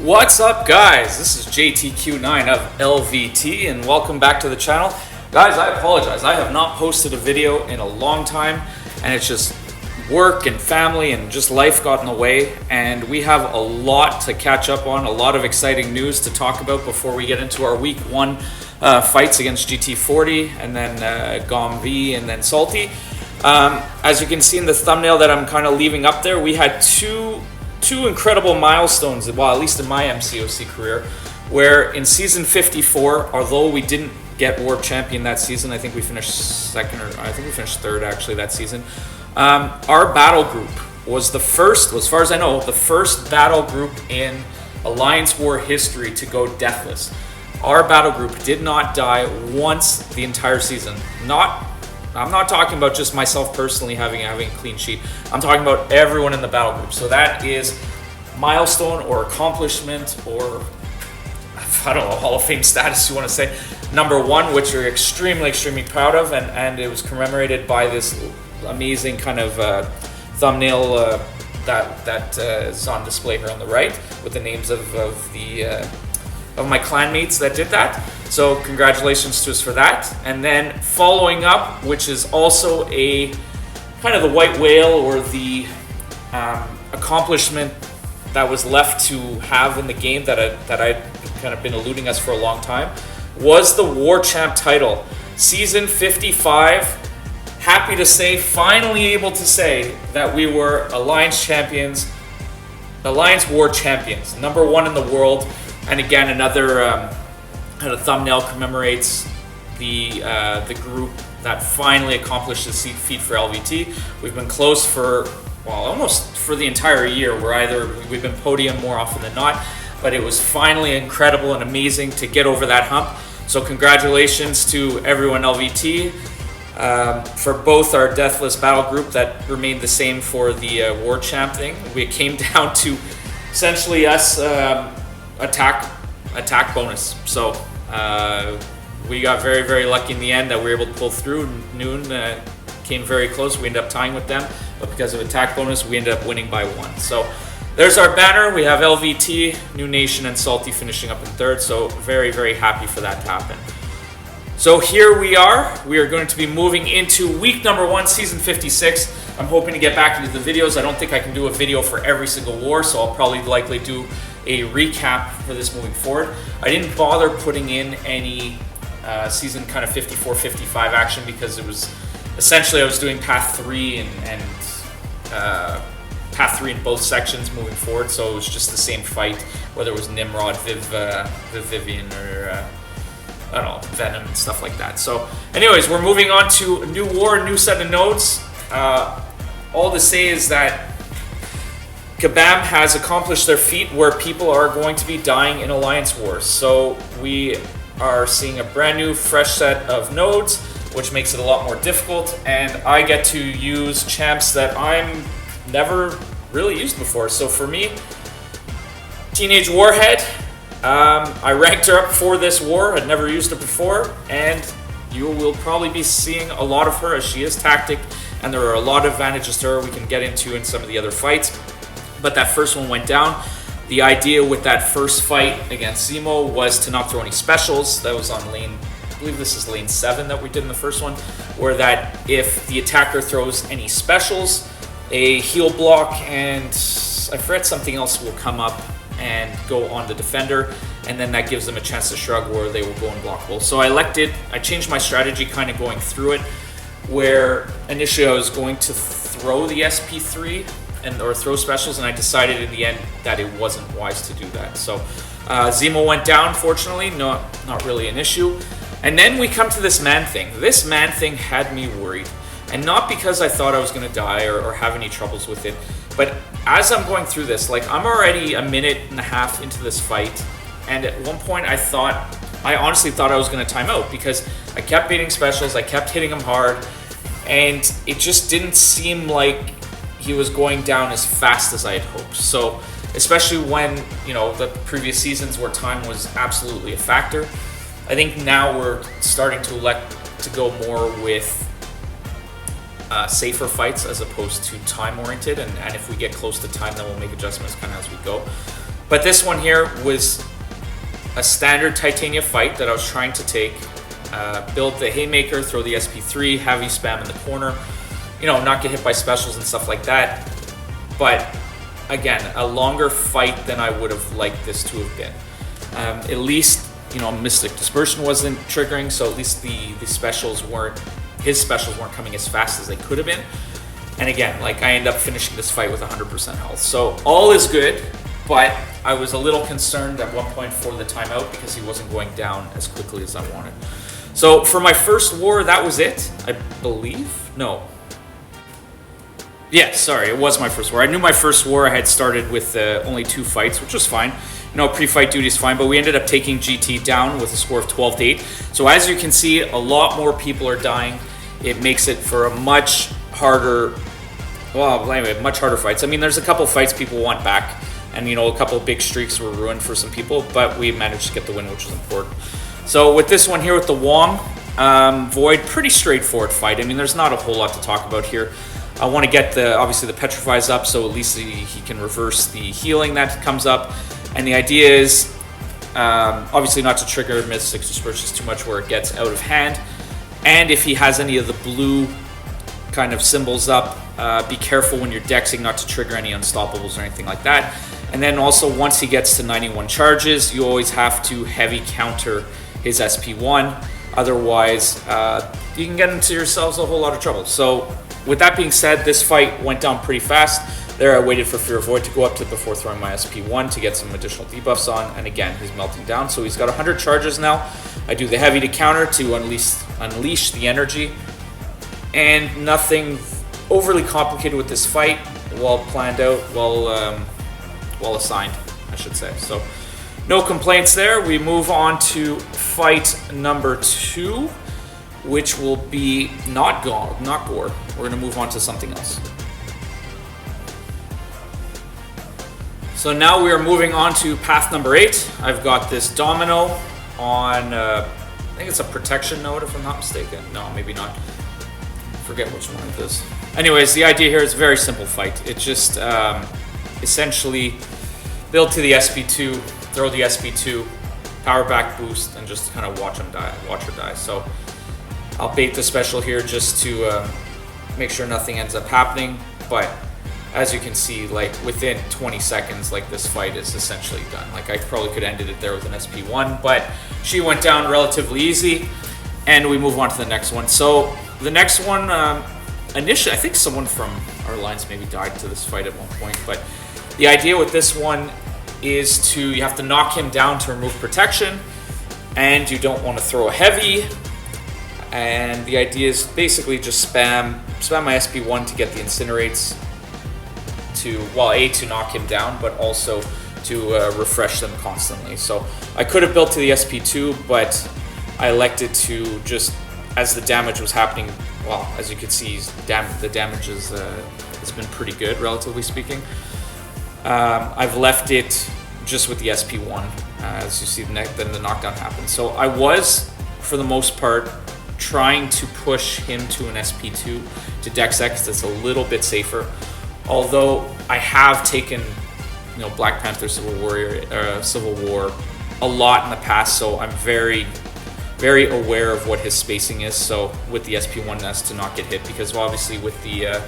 What's up, guys? This is JTQ9 of LVT, and welcome back to the channel. Guys, I apologize. I have not posted a video in a long time, and it's just work and family and just life got in the way, and we have a lot to catch up on, a lot of exciting news to talk about before we get into our week one fights against GT40 and then GOMV and then Salty. As you can see in the thumbnail that I'm kind of leaving up there, we had two incredible milestones, well, at least in my MCOC career, where in season 54, although we didn't get World Champion that season, I think we finished second, or I think we finished third actually that season. Our battle group was the first, as far as I know, the first battle group in Alliance War history to go deathless. Our battle group did not die once the entire season. I'm not talking about just myself personally having a clean sheet. I'm talking about everyone in the battle group. So that is milestone or accomplishment or, I don't know, Hall of Fame status you want to say. Number one, which we're extremely, extremely proud of, and it was commemorated by this amazing kind of thumbnail that is on display here on the right with the names of my clanmates that did that. So congratulations to us for that. And then following up, which is also a kind of the white whale or the accomplishment that was left to have in the game that I'd kind of been eluding us for a long time, was the War Champ title. Season 55, happy to say, finally able to say that we were Alliance champions, Alliance War champions, number one in the world. And again, another kind of thumbnail commemorates the group that finally accomplished this feat for LVT. We've been close for, well, almost for the entire year. We've been podium more often than not, but it was finally incredible and amazing to get over that hump. So congratulations to everyone LVT for both our deathless battle group that remained the same for the War Champ thing. We came down to essentially us attack bonus. So we got very, very lucky in the end that we were able to pull through. Noon came very close. We ended up tying with them, but because of attack bonus, we ended up winning by one. So there's our banner. We have LVT, New Nation, and Salty finishing up in third. So very, very happy for that to happen. So here we are. We are going to be moving into week number one, season 56. I'm hoping to get back into the videos. I don't think I can do a video for every single war, so I'll probably likely do a recap for this moving forward. I didn't bother putting in any season kind of 54, 55 action because it was essentially I was doing path 3 and path 3 in both sections moving forward, so it was just the same fight, whether it was Nimrod, Vivian, or I don't know, Venom and stuff like that. So anyways, we're moving on to a new war, new set of nodes. All to say is that Kabam has accomplished their feat where people are going to be dying in Alliance Wars. So we are seeing a brand new, fresh set of nodes, which makes it a lot more difficult. And I get to use champs that I'm never really used before. So for me, Teenage Warhead, I ranked her up for this war. I'd never used her before, and you will probably be seeing a lot of her as she is tactic, and there are a lot of advantages to her we can get into in some of the other fights. But that first one went down. The idea with that first fight against Zemo was to not throw any specials. That was on lane, I believe this is lane 7 that we did in the first one, where that if the attacker throws any specials, a heal block and I forget something else will come up and go on the defender, and then that gives them a chance to shrug where they will go unblockable. So I changed my strategy kind of going through it, where initially I was going to throw the SP3 or throw specials, and I decided in the end that it wasn't wise to do that. So Zemo went down, fortunately, not really an issue. And then we come to this man thing. This man thing had me worried, and not because I thought I was going to die or have any troubles with it, but as I'm going through this, like I'm already a minute and a half into this fight, and at one point I honestly thought I was going to time out because I kept beating specials, I kept hitting him hard, and it just didn't seem like he was going down as fast as I had hoped. So especially when, you know, the previous seasons where time was absolutely a factor, I think now we're starting to elect to go more with safer fights as opposed to time oriented, and if we get close to time, then we'll make adjustments kind of as we go. But this one here was a standard Titania fight that I was trying to take. Build the haymaker, throw the SP3, heavy spam in the corner, not get hit by specials and stuff like that. But again, a longer fight than I would have liked this to have been. At least, Mystic Dispersion wasn't triggering, so at least his specials weren't coming as fast as they could have been. And again, I end up finishing this fight with 100% health. So all is good, but I was a little concerned at one point for the timeout because he wasn't going down as quickly as I wanted. So for my first war, that was it, I believe. No. Yeah, sorry, it was my first war. I knew my first war I had started with only 2 fights, which was fine. Pre-fight duty is fine, but we ended up taking GT down with a score of 12-8. So as you can see, a lot more people are dying. It makes it for a much harder, much harder fights. I mean, there's a couple fights people want back, and a couple big streaks were ruined for some people, but we managed to get the win, which was important. So with this one here with the Wong, Void, pretty straightforward fight. I mean, there's not a whole lot to talk about here. I want to get obviously the Petrifies up, so at least he can reverse the healing that comes up. And the idea is, obviously not to trigger Mystic Dispersions too much where it gets out of hand. And if he has any of the blue kind of symbols up, be careful when you're dexing not to trigger any unstoppables or anything like that. And then also, once he gets to 91 charges, you always have to heavy counter his SP1. Otherwise, you can get into yourselves a whole lot of trouble. So with that being said, this fight went down pretty fast. There I waited for Fear of Void to go up to before throwing my SP1 to get some additional debuffs on, and again, he's melting down. So he's got 100 charges now. I do the heavy to counter to unleash the energy, and nothing overly complicated with this fight. Well planned out, well assigned, I should say. So no complaints there. We move on to fight number 2, which will be not Gore. We're going to move on to something else. So now we are moving on to path number 8. I've got this Domino on, I think it's a protection node if I'm not mistaken. No, maybe not. Forget which one it is. Anyways, the idea here is a very simple fight. It's just essentially build to the SP2, throw the SP2, power back boost, and just kind of watch her die. So I'll bait the special here just to make sure nothing ends up happening, but as you can see, within 20 seconds, this fight is essentially done. I probably could have ended it there with an SP1, but she went down relatively easy, and we move on to the next one. So the next one, initially, I think someone from our lines maybe died to this fight at one point, but the idea with this one is you have to knock him down to remove protection, and you don't want to throw a heavy, and the idea is basically just spam my SP1 to get the incinerates, to knock him down, but also to refresh them constantly. So I could have built to the SP2, but I elected to just, as the damage was happening, as you can see, the damage has been pretty good, relatively speaking. I've left it just with the SP1, as you see then the knockdown happens. So I was, for the most part, trying to push him to an SP2 to Dex X. That's a little bit safer. Although I have taken, Black Panther Civil War a lot in the past, so I'm very, very aware of what his spacing is. So with the SP1S to not get hit, because obviously with the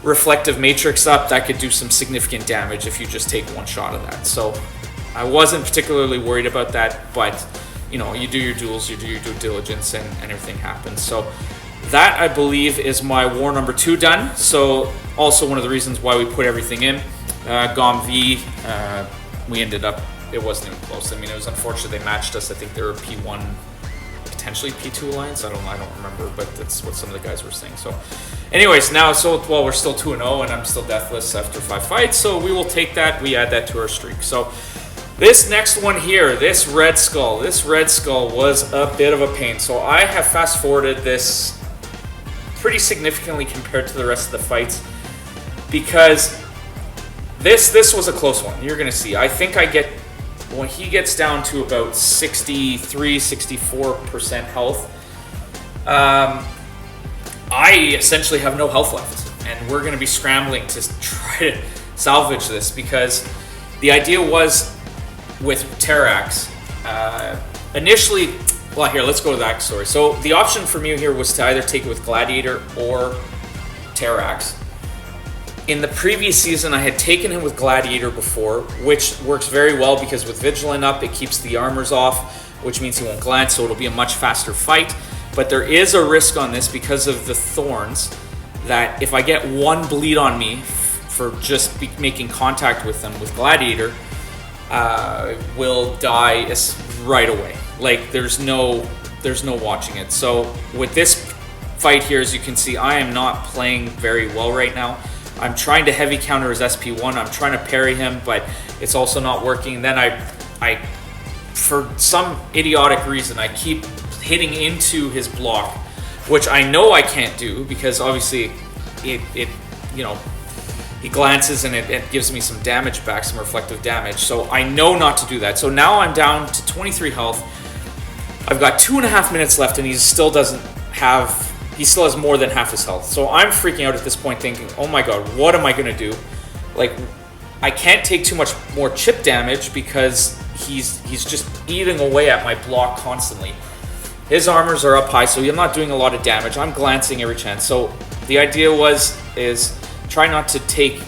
reflective matrix up, that could do some significant damage if you just take one shot of that. So I wasn't particularly worried about that, but you do your duels, you do your due diligence, and everything happens. So that, I believe, is my war number 2 done. So also one of the reasons why we put everything in. GOMV, we ended up, it wasn't even close. I mean, it was unfortunate they matched us. I think they were P1, potentially P2 alliance. I don't remember, but that's what some of the guys were saying. So anyways, now, we're still 2-0, and I'm still deathless after 5 fights. So we will take that. We add that to our streak. So this next one here, this Red Skull was a bit of a pain. So I have fast forwarded this pretty significantly compared to the rest of the fights, because this was a close one. You're gonna see. I think when he gets down to about 63-64% health, I essentially have no health left, and we're gonna be scrambling to try to salvage this, because The idea was with Terrax, initially, well, here, let's go to that story. So the option for me here was to either take it with Gladiator or Terrax. In the previous season, I had taken him with Gladiator before, which works very well because with Vigilant up, it keeps the armors off, which means he won't glance, so it'll be a much faster fight. But there is a risk on this because of the thorns, that if I get one bleed on me for just making contact with them with Gladiator, will die right away. Like there's no watching it. So with this fight here, as you can see, I am not playing very well right now. I'm trying to heavy counter his SP1. I'm trying to parry him, but it's also not working. And then I for some idiotic reason, I keep hitting into his block, which I know I can't do because obviously it you know, he glances and it gives me some damage back, some reflective damage. So I know not to do that. So now I'm down to 23 health. I've got 2.5 minutes left and he still has more than half his health. So I'm freaking out at this point thinking, oh my god, what am I gonna do? Like, I can't take too much more chip damage because he's just eating away at my block constantly. His armors are up high, so I'm not doing a lot of damage. I'm glancing every chance. So the idea is try not to take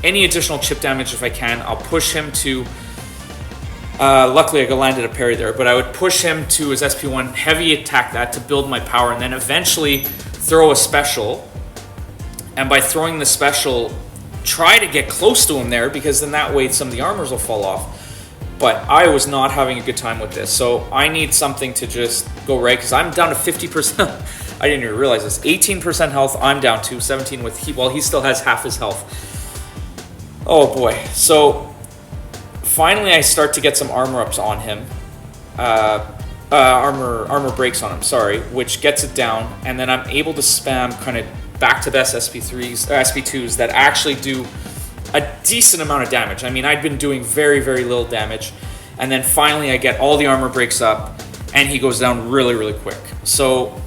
any additional chip damage if I can. I'll push him to, luckily I landed a parry there, but I would push him to his SP1, heavy attack that to build my power, and then eventually throw a special. And by throwing the special, try to get close to him there, because then that way some of the armors will fall off. But I was not having a good time with this, so I need something to just go right, because I'm down to 50%. I didn't even realize this. 18% health, I'm down to 17 with he still has half his health. Oh boy. So finally I start to get some armor ups on him. Armor breaks on him, sorry, which gets it down, and then I'm able to spam kind of back to best SP3s, SP2s that actually do a decent amount of damage. I mean, I'd been doing very, very little damage, and then finally I get all the armor breaks up, and he goes down really, really quick. So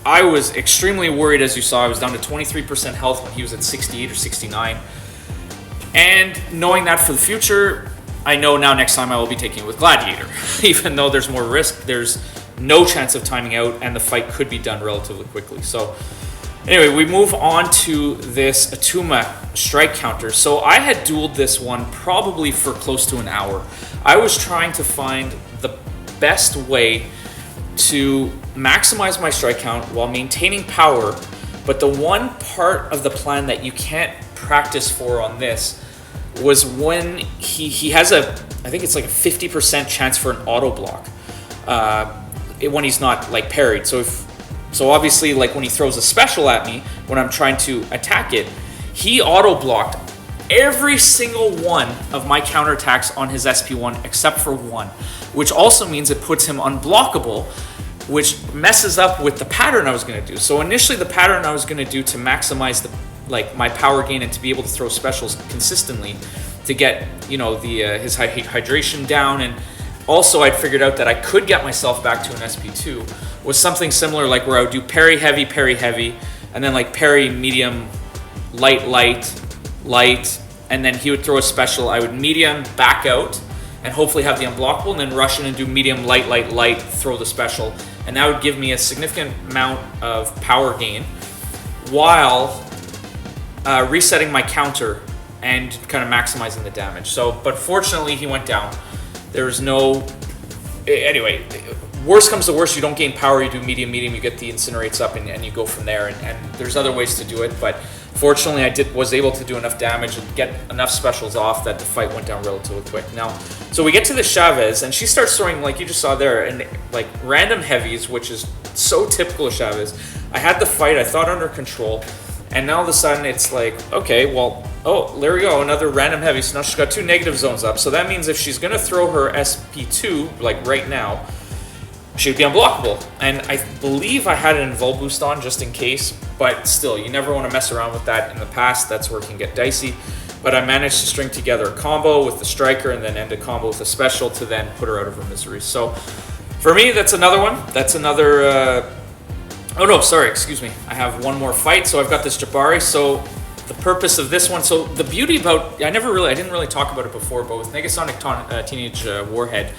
I was extremely worried, as you saw. I was down to 23% health when he was at 68 or 69. And knowing that for the future, I know now next time I will be taking it with Gladiator. Even though there's more risk, there's no chance of timing out, and the fight could be done relatively quickly. So anyway, we move on to this Atuma strike counter. So I had dueled this one probably for close to an hour. I was trying to find the best way to maximize my strike count while maintaining power, but the one part of the plan that you can't practice for on this was when he has I think it's like a 50% chance for an auto block when he's not like parried. So obviously, like when he throws a special at me when I'm trying to attack it, he auto blocked every single one of my counterattacks on his SP1 except for one, which also means it puts him unblockable, which messes up with the pattern I was going to do. So initially the pattern I was going to do to maximize my power gain and to be able to throw specials consistently to get, you know, his hydration down, and also I'd figured out that I could get myself back to an SP2, was something similar, like where I would do parry heavy, and then like parry medium, light, and then he would throw a special. I would medium, back out, and hopefully have the unblockable, and then rush in and do medium, light, throw the special. And that would give me a significant amount of power gain while resetting my counter and kind of maximizing the damage. So, but fortunately he went down. There's no, anyway, worst comes to worst, you don't gain power, you do medium, you get the incinerates up and you go from there, and there's other ways to do it, but fortunately I was able to do enough damage and get enough specials off that the fight went down relatively quick. Now, so we get to the Chavez, and she starts throwing, like you just saw there, and like random heavies, which is so typical of Chavez. I had the fight, I thought, under control, and now all of a sudden it's like, okay, well, oh, there we go, another random heavy. So now she's got 2 negative zones up. So that means if she's gonna throw her SP2, like right now, she would be unblockable. And I believe I had an invul boost on just in case, but still, you never want to mess around with that in the past. That's where it can get dicey. But I managed to string together a combo with the striker and then end a combo with a special to then put her out of her misery. So for me, that's another one. That's another, oh no, sorry, excuse me. I have one more fight. So I've got this Jabari. So the purpose of this one. So the beauty about, I didn't really talk about it before, but with Negasonic Teenage Warhead,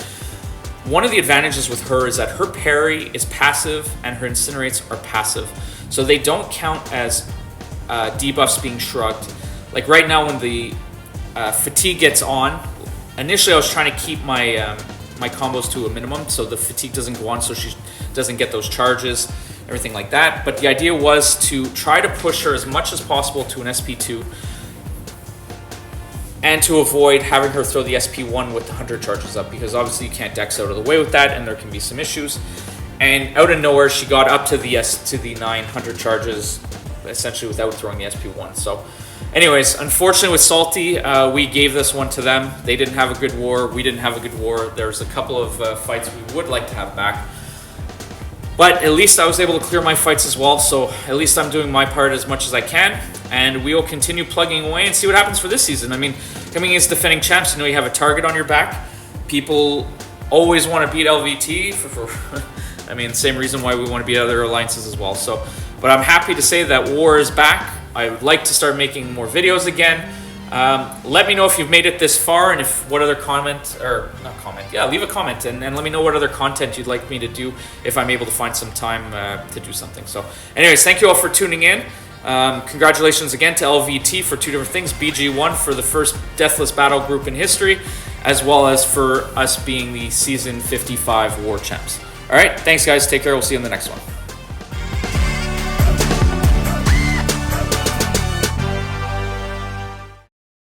one of the advantages with her is that her parry is passive and her incinerates are passive. So they don't count as debuffs being shrugged. Like right now when the fatigue gets on, initially I was trying to keep my my combos to a minimum so the fatigue doesn't go on, so she doesn't get those charges, everything like that. But the idea was to try to push her as much as possible to an SP2 and to avoid having her throw the SP1 with the 100 charges up, because obviously you can't dex out of the way with that and there can be some issues. And out of nowhere she got up to the 900 charges essentially without throwing the SP1. So anyways, unfortunately with Salty, we gave this one to them. They didn't have a good war. We didn't have a good war. There's a couple of fights we would like to have back. But at least I was able to clear my fights as well. So at least I'm doing my part as much as I can. And we will continue plugging away and see what happens for this season. I mean, coming as defending champs, you know you have a target on your back. People always want to beat LVT I mean, same reason why we want to beat other alliances as well. So, but I'm happy to say that war is back. I would like to start making more videos again. Let me know if you've made it this far and if what other leave a comment and let me know what other content you'd like me to do if I'm able to find some time to do something. So anyways, thank you all for tuning in. Congratulations again to LVT for 2 different things. BG1 for the first Deathless Battle group in history, as well as for us being the Season 55 War Champs. Alright, thanks guys, take care, we'll see you in the next one.